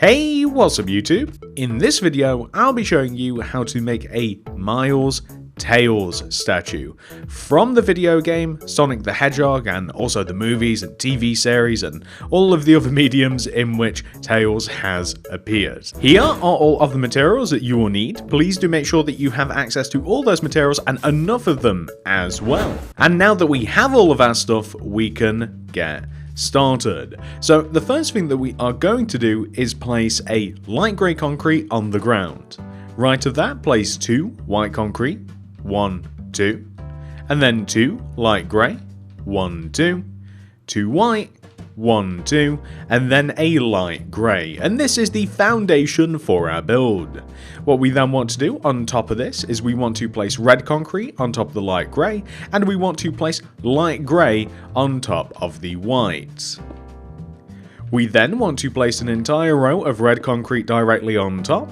Hey, what's up YouTube? In this video, I'll be showing you how to make a Miles Tails statue from the video game Sonic the Hedgehog, and also the movies and TV series and all of the other mediums in which Tails has appeared. Here are all of the materials that you will need. Please do make sure that you have access to all those materials and enough of them as well. And now that we have all of our stuff, we can get started. So the first thing that we are going to do is place a light grey concrete on the ground. Right of that, place 2 white concrete, 1, 2, and then 2 light grey, 1, 2, 2 white, 1, 2, and then a light grey. And this is the foundation for our build. What we then want to do on top of this is we want to place red concrete on top of the light grey, and we want to place light grey on top of the white. We then want to place an entire row of red concrete directly on top.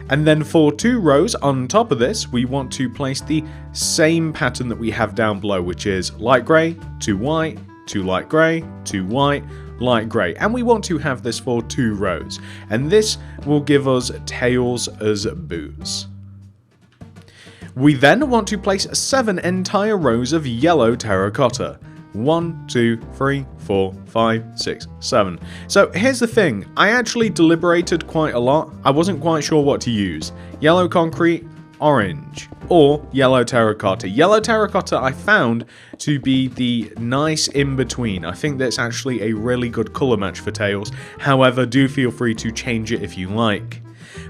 And then for 2 rows on top of this, we want to place the same pattern that we have down below, which is light grey, 2 white, 2 light grey, 2 white, light grey. And we want to have this for 2 rows. And this will give us Tails as boots. We then want to place 7 entire rows of yellow terracotta. 1, 2, 3, 4, 5, 6, 7. So here's the thing, I actually deliberated quite a lot. I wasn't quite sure what to use. Yellow concrete, orange, or yellow terracotta. Yellow terracotta I found to be the nice in-between. I think that's actually a really good colour match for Tails. However, do feel free to change it if you like.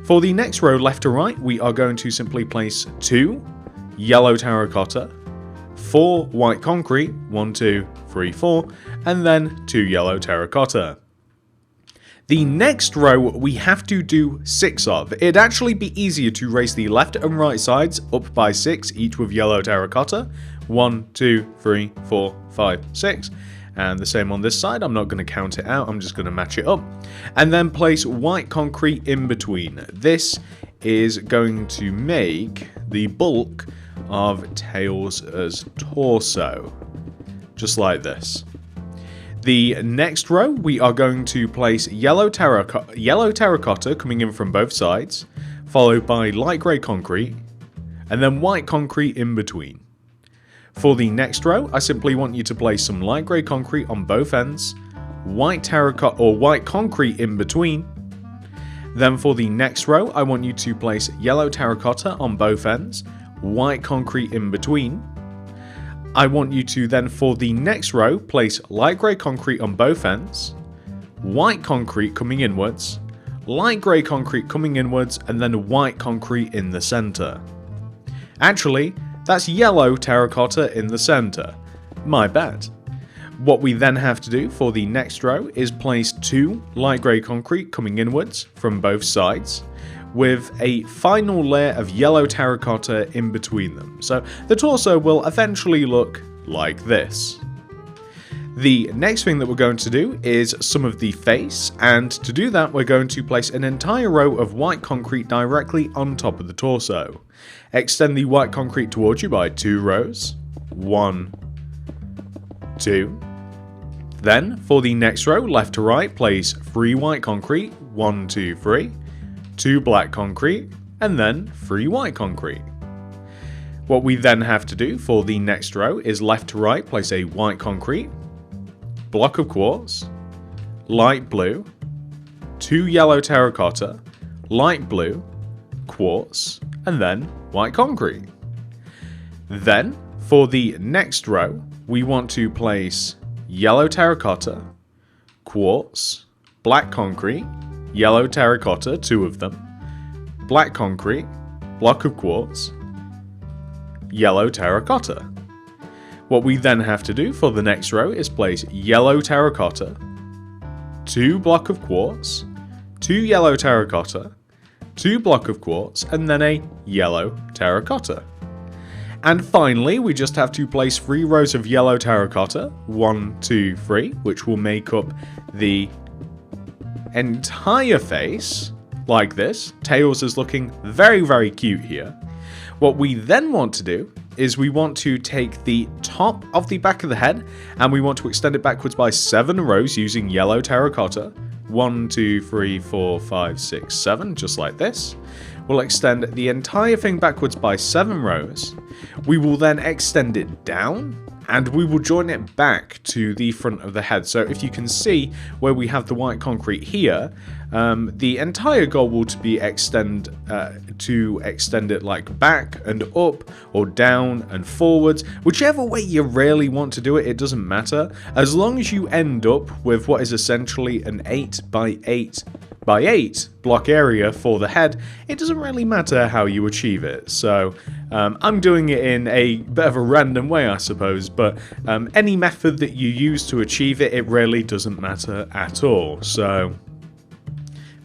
For the next row left to right, we are going to simply place 2 yellow terracotta, 4 white concrete, 1, 2, 3, 4, and then 2 yellow terracotta. The next row we have to do 6 of. It'd actually be easier to raise the left and right sides up by 6, each with yellow terracotta. 1, 2, 3, 4, 5, 6. And the same on this side. I'm not going to count it out, I'm just going to match it up. And then place white concrete in between. This is going to make the bulk of Tails' torso, just like this. The next row we are going to place yellow terracotta coming in from both sides, followed by light grey concrete, and then white concrete in between. For the next row, I simply want you to place some light grey concrete on both ends, white terracotta or white concrete in between. Then for the next row, I want you to place yellow terracotta on both ends, white concrete in between. I want you to then, for the next row, place light grey concrete on both ends, white concrete coming inwards, light grey concrete coming inwards, and then white concrete in the centre. Actually, that's yellow terracotta in the centre. My bad. What we then have to do for the next row is place 2 light grey concrete coming inwards from both sides, with a final layer of yellow terracotta in between them. So the torso will eventually look like this. The next thing that we're going to do is some of the face, and to do that we're going to place an entire row of white concrete directly on top of the torso. Extend the white concrete towards you by 2 rows. 1, 2. Then for the next row, left to right, place 3 white concrete. 1, 2, 3. 2 black concrete, and then 3 white concrete. What we then have to do for the next row is left to right, place a white concrete, block of quartz, light blue, 2 yellow terracotta, light blue, quartz, and then white concrete. Then for the next row, we want to place yellow terracotta, quartz, black concrete, yellow terracotta, 2 of them, black concrete, block of quartz, yellow terracotta. What we then have to do for the next row is place yellow terracotta, 2 block of quartz, 2 yellow terracotta, 2 block of quartz, and then a yellow terracotta. And finally, we just have to place 3 rows of yellow terracotta, 1, 2, 3, which will make up the entire face, like this. Tails is looking very, very cute here. What we then want to do is we want to take the top of the back of the head and we want to extend it backwards by 7 rows using yellow terracotta, 1, 2, 3, 4, 5, 6, 7, just like this. We'll extend the entire thing backwards by 7 rows. We will then extend it down, and we will join it back to the front of the head. So if you can see where we have the white concrete here, the entire goal will be to extend it like back and up or down and forwards. Whichever way you really want to do it, it doesn't matter. As long as you end up with what is essentially an 8 by 8 by 8 block area for the head, it doesn't really matter how you achieve it. So I'm doing it in a bit of a random way, I suppose, but any method that you use to achieve it, it really doesn't matter at all. So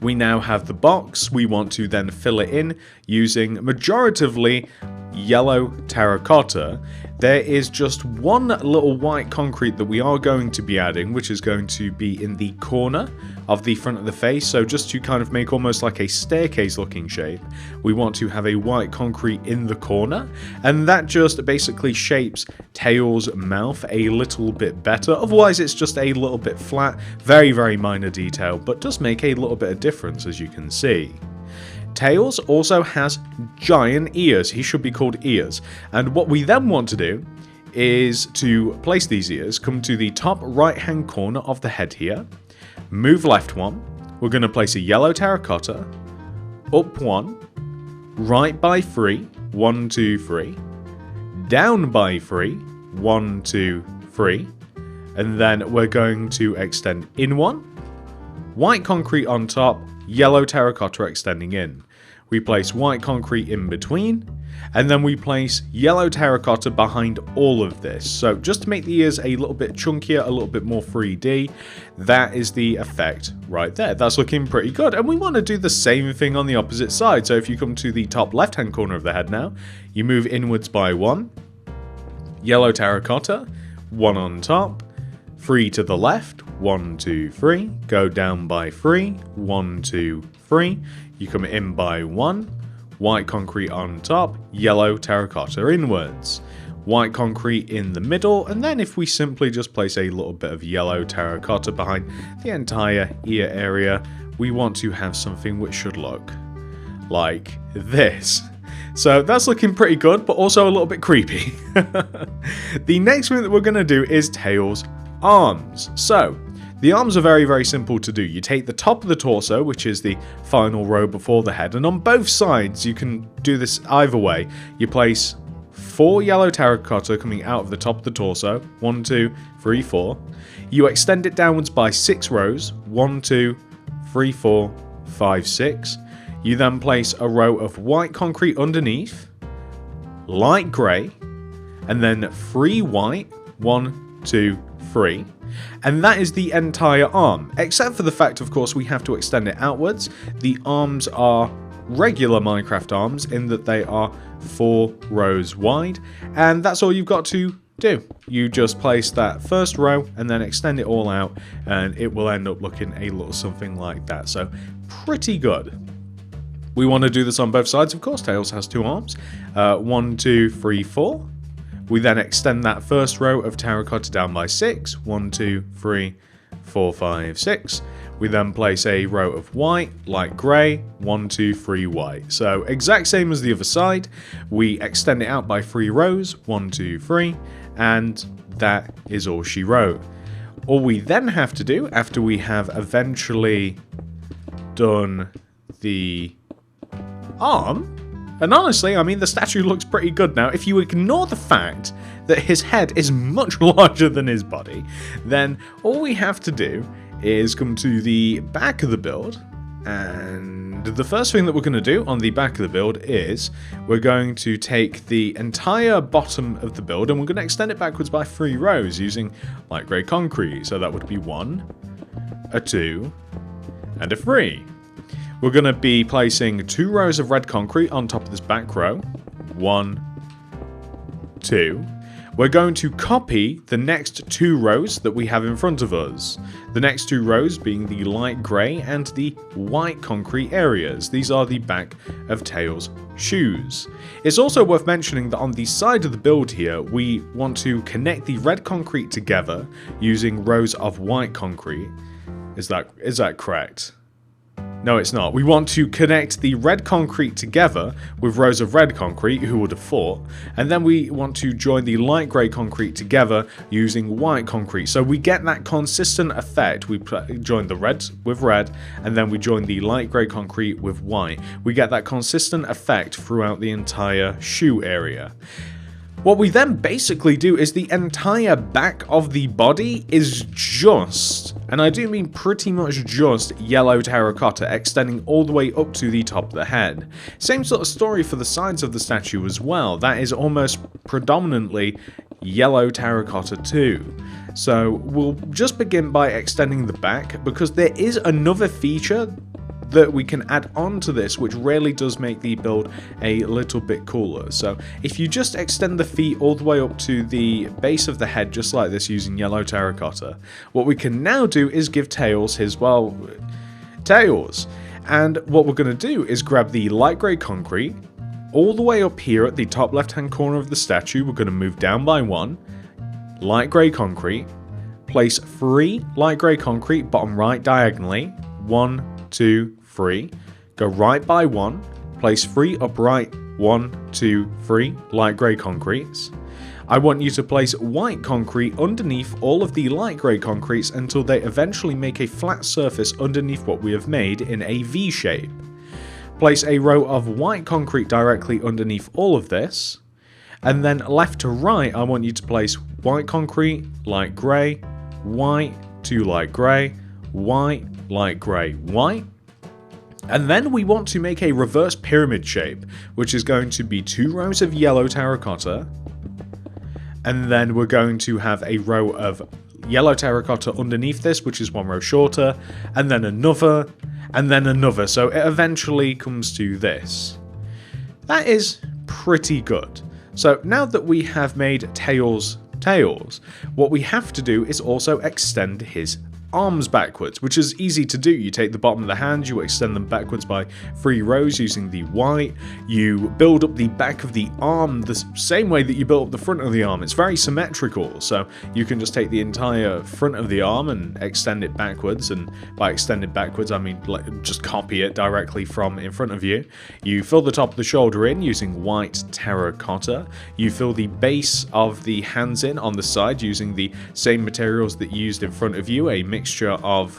we now have the box. We want to then fill it in using majoritively yellow terracotta. There is just one little white concrete that we are going to be adding, which is going to be in the corner of the front of the face. So just to kind of make almost like a staircase looking shape, we want to have a white concrete in the corner, and that just basically shapes Tails' mouth a little bit better. Otherwise it's just a little bit flat, very, very minor detail, but does make a little bit of difference, as you can see. Tails also has giant ears. He should be called ears. And what we then want to do is to place these ears, come to the top right hand corner of the head here, move left one, we're going to place a yellow terracotta, up one, right by 3, 1, 2, 3, down by 3, 1, 2, 3, and then we're going to extend in one, white concrete on top, yellow terracotta extending in. We place white concrete in between, and then we place yellow terracotta behind all of this. So just to make the ears a little bit chunkier, a little bit more 3D, that is the effect right there. That's looking pretty good. And we want to do the same thing on the opposite side. So if you come to the top left-hand corner of the head now, you move inwards by 1, yellow terracotta, 1 on top, 3 to the left, 1, 2, 3, go down by 3, 1, 2, 3, you come in by 1, white concrete on top, yellow terracotta inwards, white concrete in the middle, and then if we simply just place a little bit of yellow terracotta behind the entire ear area, we want to have something which should look like this. So that's looking pretty good, but also a little bit creepy. The next thing that we're going to do is Tails' arms. So the arms are very, very simple to do. You take the top of the torso, which is the final row before the head, and on both sides, you can do this either way. You place 4 yellow terracotta coming out of the top of the torso, 1, 2, 3, 4. You extend it downwards by 6 rows, 1, 2, 3, 4, 5, 6. You then place a row of white concrete underneath, light grey, and then 3 white, 1, 2, 3. And that is the entire arm, except for the fact, of course, we have to extend it outwards. The arms are regular Minecraft arms in that they are 4 rows wide, and that's all you've got to do. You just place that first row and then extend it all out, and it will end up looking a little something like that. So pretty good. We want to do this on both sides, of course. Tails has 2 arms, 1, 2, 3, 4. We then extend that first row of terracotta down by 6, 1, 2, 3, 4, 5, 6. We then place a row of white, light grey, 1, 2, 3 white. So exact same as the other side. We extend it out by 3 rows, 1, 2, 3, and that is all she wrote. All we then have to do, after we have eventually done the arm, and honestly, I mean, the statue looks pretty good now. If you ignore the fact that his head is much larger than his body, then all we have to do is come to the back of the build, and the first thing that we're going to do on the back of the build is we're going to take the entire bottom of the build and we're going to extend it backwards by 3 rows using light grey concrete. So that would be 1, a 2, and a 3. We're going to be placing 2 rows of red concrete on top of this back row. 1, 2. We're going to copy the next 2 rows that we have in front of us. The next 2 rows being the light grey and the white concrete areas. These are the back of Tails' shoes. It's also worth mentioning that on the side of the build here, we want to connect the red concrete together using rows of white concrete. Is that correct? No, it's not. We want to connect the red concrete together with rows of red concrete, who would have thought, and then we want to join the light grey concrete together using white concrete. So we get that consistent effect. We join the red with red, and then we join the light grey concrete with white. We get that consistent effect throughout the entire shoe area. What we then basically do is the entire back of the body is just, and I do mean pretty much just, yellow terracotta, extending all the way up to the top of the head. Same sort of story for the sides of the statue as well. That is almost predominantly yellow terracotta too. So we'll just begin by extending the back, because there is another feature that we can add on to this, which really does make the build a little bit cooler. So if you just extend the feet all the way up to the base of the head, just like this, using yellow terracotta, what we can now do is give Tails his, well, tails. And what we're going to do is grab the light grey concrete all the way up here at the top left hand corner of the statue. We're going to move down by 1, light grey concrete, place 3 light grey concrete bottom right diagonally, 1, 2, 3, go right by 1, place 3 upright, 1, 2, 3 light grey concretes. I want you to place white concrete underneath all of the light grey concretes until they eventually make a flat surface underneath what we have made in a V shape. Place a row of white concrete directly underneath all of this, and then left to right I want you to place white concrete, light grey, white, 2 light grey, white, light grey, white. And then we want to make a reverse pyramid shape, which is going to be 2 rows of yellow terracotta, and then we're going to have a row of yellow terracotta underneath this, which is 1 row shorter, and then another, and then another, so it eventually comes to this. That is pretty good. So now that we have made Tails, what we have to do is also extend his arms backwards, which is easy to do. You take the bottom of the hand, you extend them backwards by 3 rows using the white, you build up the back of the arm the same way that you build up the front of the arm. It's very symmetrical, so you can just take the entire front of the arm and extend it backwards, and by extended backwards I mean just copy it directly from in front of you. You fill the top of the shoulder in using white terracotta, you fill the base of the hands in on the side using the same materials that you used in front of you, a mixture of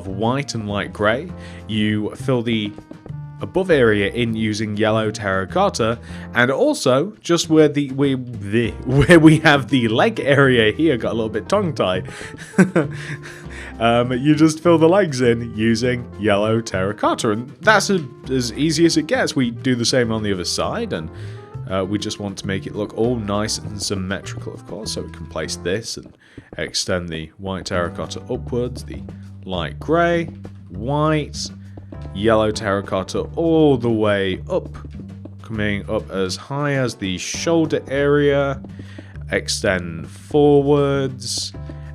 white and light grey. You fill the above area in using yellow terracotta, and also just where we have the leg area here, got a little bit tongue-tied. You just fill the legs in using yellow terracotta, and that's as easy as it gets. We do the same on the other side, and we just want to make it look all nice and symmetrical, of course, so we can place this and extend the white terracotta upwards, the light grey, white, yellow terracotta all the way up, coming up as high as the shoulder area, extend forwards,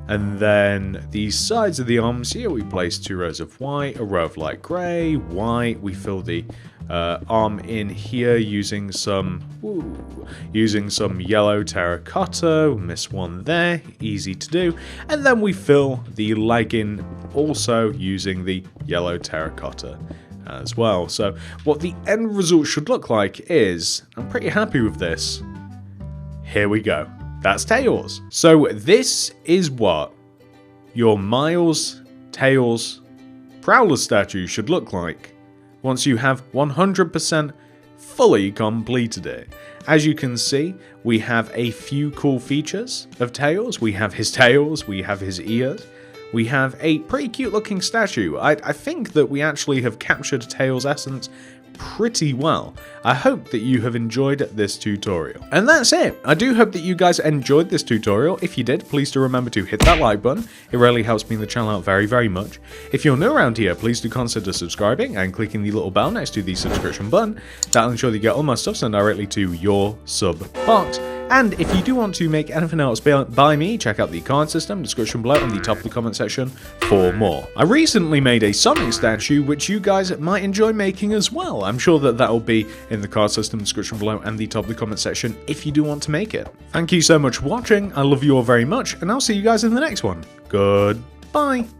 and then the sides of the arms here we place 2 rows of white, a row of light grey, white. We fill the arm in here using some yellow terracotta. Miss one there, easy to do. And then we fill the leg in also using the yellow terracotta as well. So what the end result should look like is, I'm pretty happy with this. Here we go. That's Tails. So this is what your Miles, Tails, Prowler statue should look like once you have 100% fully completed it. As you can see, we have a few cool features of Tails. We have his tails, we have his ears, we have a pretty cute looking statue. I think that we actually have captured Tails' essence pretty well. I hope that you have enjoyed this tutorial. And that's it. I do hope that you guys enjoyed this tutorial. If you did, please do remember to hit that like button. It really helps me and the channel out very, very much. If you're new around here, please do consider subscribing and clicking the little bell next to the subscription button. That'll ensure that you get all my stuff sent directly to your sub box. And if you do want to make anything else by me, check out the card system, description below, and the top of the comment section for more. I recently made a Sonic statue, which you guys might enjoy making as well. I'm sure that will be in the card system, description below, and the top of the comment section if you do want to make it. Thank you so much for watching, I love you all very much, and I'll see you guys in the next one. Goodbye. Bye!